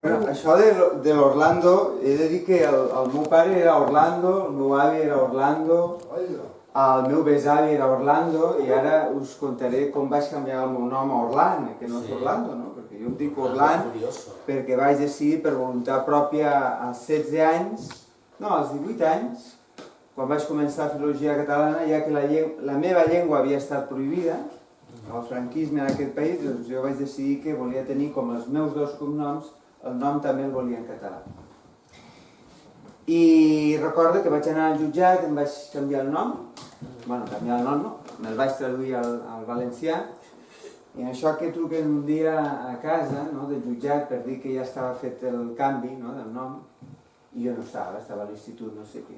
Bueno, això de l'Orlando, he de dir que el meu pare era Orlando, el meu avi era Orlando, el meu besavi era Orlando, i ara us contaré com vaig canviar el meu nom a Orland, que no és Orlando, no? Perquè jo em dic Orland perquè vaig decidir per voluntat pròpia als 16 anys, no, als 18 anys, quan vaig començar filologia catalana, ja que la meva llengua havia estat prohibida, el franquisme en aquest país, doncs jo vaig decidir que volia tenir com els meus dos cognoms, el nom també el volia en català. I recordo que vaig anar al jutjat, em vaig canviar el nom, bueno, canviar el nom no, me'l vaig traduir al valencià, i això que truquen un dia a casa del jutjat per dir que ja estava fet el canvi del nom, i jo no estava a l'institut, no sé què.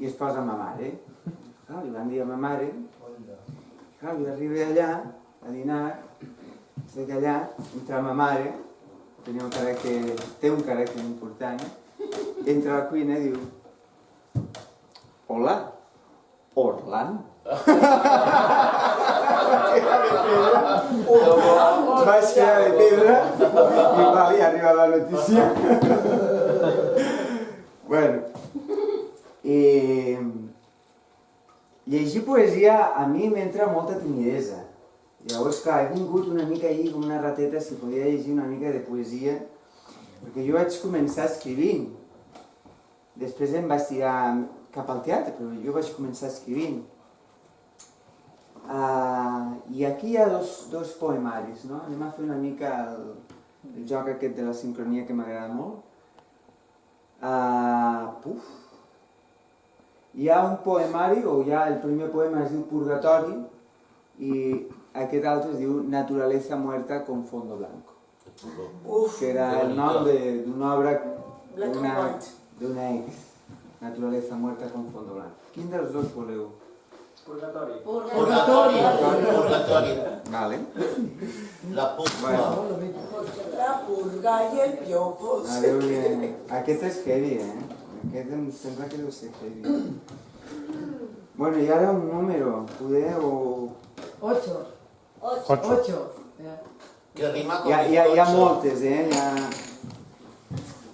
I es posa ma mare, li van dir a ma mare, jo arribo allà a dinar, estic allà, entra ma mare, té un caràcter important, entra a la cuina i diu: hola, Orland. Vaig quedar de pedra i va arribar la notícia. Bueno, llegir poesia a mi m'entra molta timidesa. Llavors, clar, he vingut una mica ahir com una rateta si podia llegir una mica de poesia, perquè jo vaig començar escrivint. Després em vaig tirar cap al teatre, però jo vaig començar escrivint. I aquí hi ha dos poemaris, no? Anem a fer una mica el joc aquest de la sincronia que m'agrada molt. Hi ha un poemari, o el primer poema es diu Purgatori, i aquest altre es diu Naturaleza muerta con fondo blanco, que era el nom d'una obra d'una ex, Naturaleza muerta con fondo blanco. Quin dels dos voleu? Purgatori. Vale. La purga. La purga i el piojo. Aquest és heavy, Aquest em sembla que deu ser heavy. Bueno, i ara un número, podeu... 8. Que rima con... Hi ha moltes,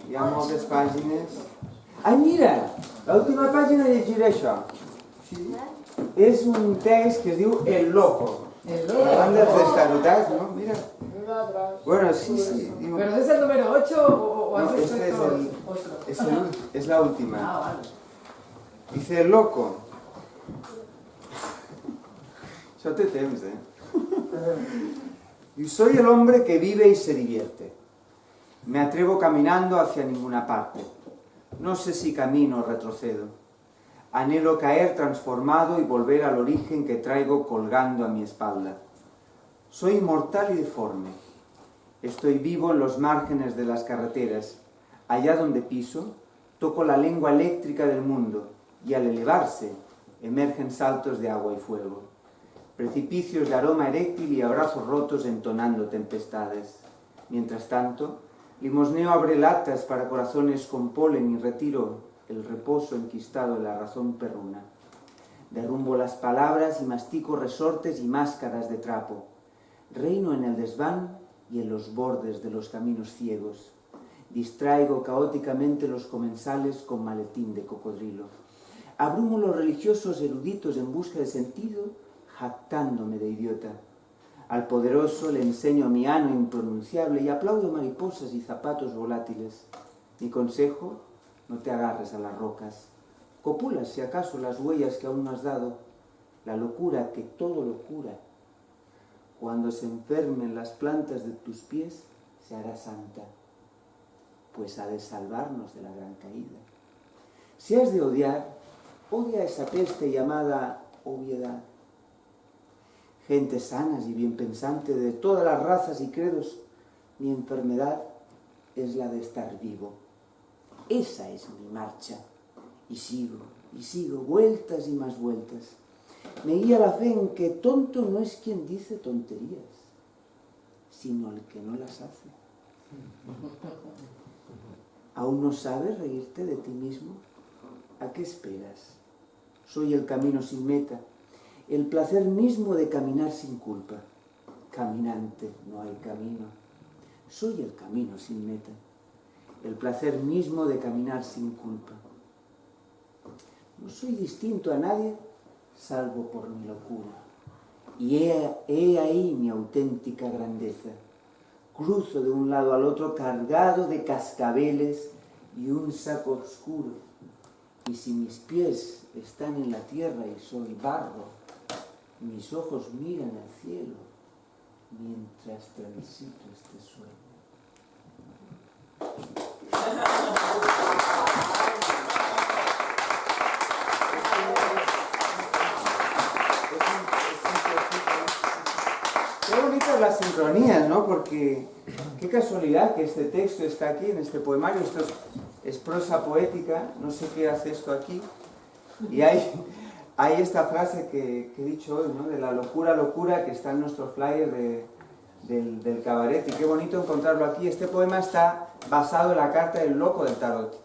Hi ha moltes pàgines. Ai, mira! L'última pàgina llegiré això. És un text que es diu El Loco. Parlant dels destarotats, ¿no? Mira. Bueno, sí. ¿Pero es el número 8 o has escrito otro? Es la última. Ah, vale. Dice El Loco. Això té temps, Yo soy el hombre que vive y se divierte. Me atrevo caminando hacia ninguna parte. No sé si camino o retrocedo. Anhelo caer transformado y volver al origen que traigo colgando a mi espalda. Soy inmortal y deforme. Estoy vivo en los márgenes de las carreteras. Allá donde piso, toco la lengua eléctrica del mundo y al elevarse, emergen saltos de agua y fuego. Precipicios de aroma eréctil y abrazos rotos entonando tempestades. Mientras tanto, limosneo abre latas para corazones con polen y retiro el reposo enquistado de la razón perruna. Derrumbo las palabras y mastico resortes y máscaras de trapo. Reino en el desván y en los bordes de los caminos ciegos. Distraigo caóticamente los comensales con maletín de cocodrilo. Abrumo los religiosos eruditos en busca de sentido, jactándome de idiota. Al poderoso le enseño mi ano impronunciable y aplaudo mariposas y zapatos volátiles. Mi consejo: no te agarres a las rocas. Copulas si acaso las huellas que aún no has dado. La locura que todo lo cura. Cuando se enfermen las plantas de tus pies, se hará santa, pues ha de salvarnos de la gran caída. Si has de odiar, odia esa peste llamada obviedad. Gentes sanas y bien pensantes de todas las razas y credos, mi enfermedad es la de estar vivo. Esa es mi marcha. Y sigo, vueltas y más vueltas. Me guía la fe en que tonto no es quien dice tonterías, sino el que no las hace. ¿Aún no sabes reírte de ti mismo? ¿A qué esperas? Soy el camino sin meta, el placer mismo de caminar sin culpa. Caminante, no hay camino. Soy el camino sin meta. el placer mismo de caminar sin culpa. No soy distinto a nadie, salvo por mi locura. Y he ahí mi auténtica grandeza. Cruzo de un lado al otro cargado de cascabeles y un saco oscuro. Y si mis pies están en la tierra y soy barro, mis ojos miran al cielo mientras transito este sueño. Qué bonitas las sincronías, ¿no? Porque qué casualidad que este texto está aquí, en este poemario. Esto es prosa poética, no sé qué hace esto aquí. Y hay esta frase que he dicho hoy, ¿no? De la locura, locura, que está en nuestro flyer del cabaret. Y qué bonito encontrarlo aquí. Este poema está basado en la carta del loco del tarot.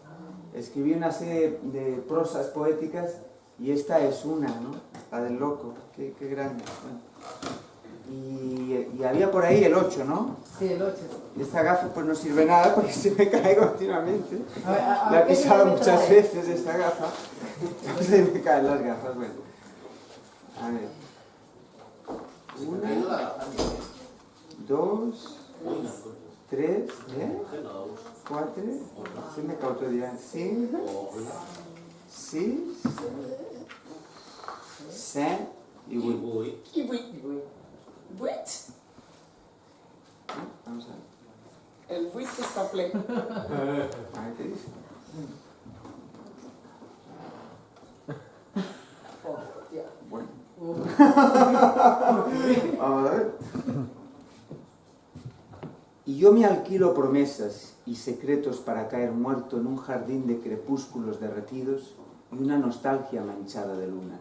Escribí una serie de prosas poéticas y esta es una, ¿no? La del loco. Qué grande. Bueno. Y había por ahí el 8, ¿no? Sí, el 8. Y esta gafa pues no sirve nada porque se me cae continuamente. A La he ver, pisado ¿qué muchas trae? veces esta gafa. Entonces me caen las gafas, bueno. A ver. 1, 2, 3, 4, se me cae otro día. 5, 6, 7 y 8. Y buit. Buit. Vamos a ver. El buit está ple. A ver qué dice. Bueno. Vamos a ver. Y yo me alquilo promesas y secretos para caer muerto en un jardín de crepúsculos derretidos y una nostalgia manchada de luna.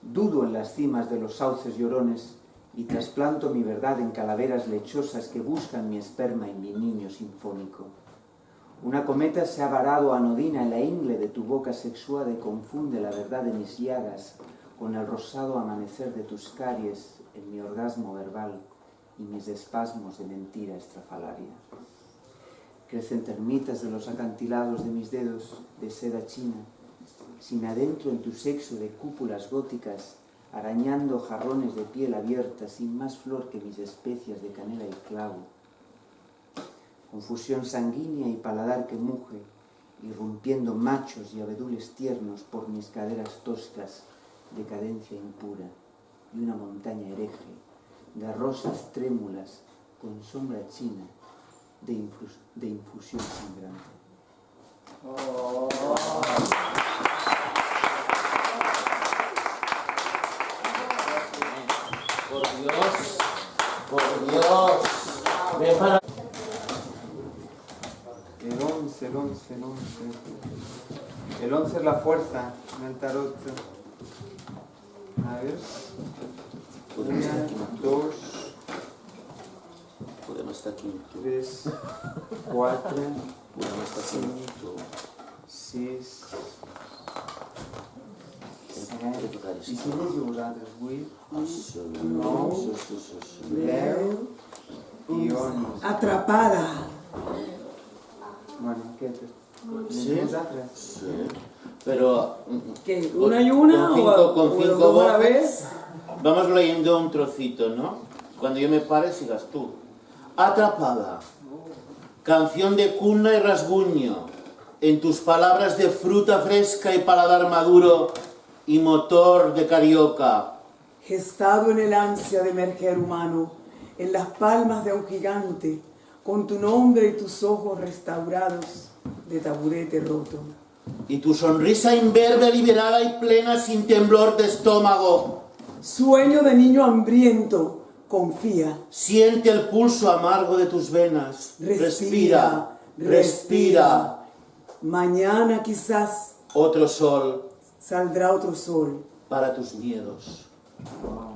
Dudo en las cimas de los sauces llorones y trasplanto mi verdad en calaveras lechosas que buscan mi esperma y mi niño sinfónico. Una cometa se ha varado anodina en la ingle de tu boca sexuada y confunde la verdad de mis llagas con el rosado amanecer de tus caries en mi orgasmo verbal y mis espasmos de mentira estrafalaria. Crecen termitas de los acantilados de mis dedos de seda china, sin adentro en tu sexo de cúpulas góticas, arañando jarrones de piel abierta, sin más flor que mis especias de canela y clavo. Confusión sanguínea y paladar que muge, irrumpiendo machos y abedules tiernos por mis caderas toscas, decadencia impura, y una montaña hereje, de rosas trémulas con sombra china, de infusión sangrante. Por Dios. Ven para... El 11. El 11 es la fuerza en el tarot. A ver. 1, 2, Podemos estar aquí. 3, 4, Podemos estar 5, aquí. 6, 7. I I si llegiu vosaltres? 8, 9, 10, 10 i 11. Atrapada. Bueno, què? Sí. Vosaltres? Sí. Pero... ¿Qué? ¿Una y una con o cinco los dos a la voces. vez? Vamos leyendo un trocito, ¿no? Cuando yo me pare, sigas tú. Atrapada. Canción de cuna y rasguño. En tus palabras de fruta fresca y paladar maduro y motor de carioca. Gestado en el ansia de emerger humano, en las palmas de un gigante, con tu nombre y tus ojos restaurados de taburete roto. Y tu sonrisa imberbe, liberada y plena, sin temblor de estómago. Sueño de niño hambriento, confía. Siente el pulso amargo de tus venas. Respira, Respira. Mañana quizás Otro sol saldrá otro sol. para tus miedos. Wow.